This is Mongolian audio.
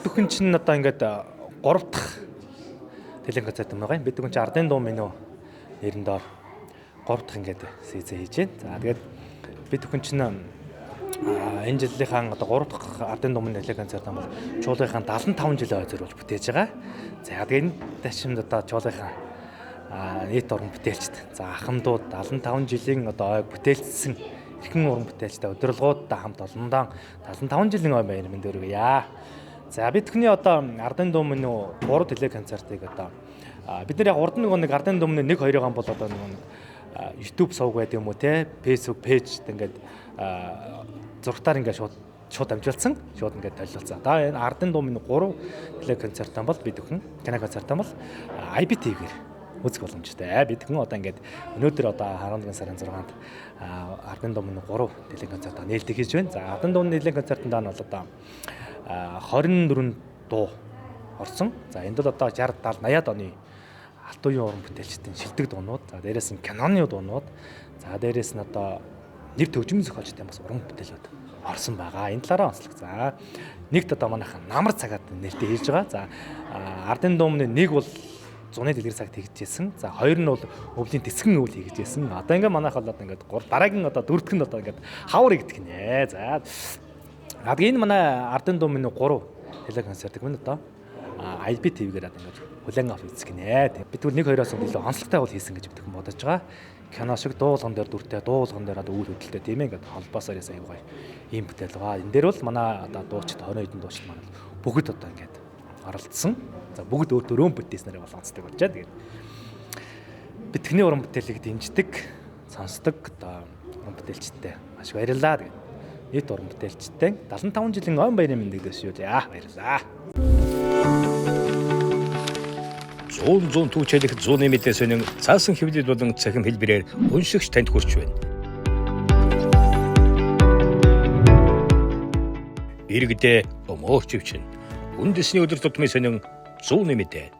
бүхэн чинь одоо ингээд 3 дахь телевизэн концерт юм байгаа юм. Бид бүхэн чинь Ардын дуу минь нэрэн доор 3 дахь ингээд сизээ хийж байна. За тэгээд бид бүхэн чинь энэ жилийнхаа одоо 3 дахь Ардын дуу минь телевизэн концерт бол чуулгынхаа 75 жилийн ойзор болж бүтээж байгаа. За тэгээд энэ ташимд одоо чуулгынхаа нийт уран бүтээлчд. За ахмадууд 75 жилийн одоо ойг бүтээлчсэн эрхэм уран бүтээлчтэй удирдлагуудтай хамт олондоо 75 жилийн ой баяр мэнд өргөе. За бид бүхний одоо Ардын дуу минь 3 телевизэн концертыг одоо бид нар яг урд нэг Ардын дуу минь 1-2-ын бол одоо нэг YouTube сувг байд юм уу те Facebook пэйжд ингээд зургатаар ингээд шууд амжилтсан шууд ингээд толилцсон. Одоо энэ Ардын дуу минь 3 телевизэн концертан бол бид бүхэн кино концертан бол IBTV-гээр үзэх боломжтой. Бид хүн одоо ингээд өнөөдөр одоо 11 сарын 6-нд Ардын дуу минь 3 телевизэн концерт нээлттэй хийж байна. За Ардын дууны телевизэн концертанд нь бол одоо 24 дуу орсон. За энд бол одоо 60 70 80-аад оны алт үеийн уран бүтээлчдийн шилдэг дуунууд. За дээрээс нь киноны дуунууд. За дээрээс нь одоо нэр төгжмийн зохиолчтой бас уран бүтээлүүд орсон байгаа. Энэ талаараа онцлог. За нэгт одоо манайхан намар цагаад нэртэй хийж байгаа. За Ардын дуу минь нэг бол зуны дэлгэр цагт хийгдсэн. За хоёр нь бол өвлийн тэсгэн үйл хийгдсэн. Одоо ингээ манайх бол одоо ингээд дараагийн одоо дөрөвдөх нь одоо ингээд хавар хийгдэх нэ. За энэ манай Ардын дуу минь 3 телевизэн концертыг минь одоо IBTV-гээр ингээд хүлээн авах үзэх нэ. Бид түр 1-2-оос илүү онцлогтой бол хийсэн гэж бидхэн бодож байгаа. Кино шиг дуулган дээр дүртэй, дуулган дээр одоо үйл хөдлөлттэй тийм ээ ингээд холбоосоор ясаа аюугай ийм бүтээл байгаа. Энэ дээр бол манай одоо дуучид 20 хэдэн дуучид манай бүгд одоо ингээд оролцсон. За бүгд өөрөөр бүтээснээр бол онцлог болж байгаа. Тэгээд бидний уран бүтээлийг дэмждэг, сонсдог одоо уран бүтээлчтэй маш баярлалаа. Тэгээд нийт уран бүтээлчтэй 75 жилийн ойн баярын мэндийг дэвшүүлье. Баярлалаа. 100 түүчэлэх 100 нэмэлтээ сонин цаасан хэвлэл болон цахим хэлбэрээр уншигч танд хүрч байна. Иргэдээ өмөөч өвчин. Үндэсний өдөр тутмын сонин 100 нэмэлтээ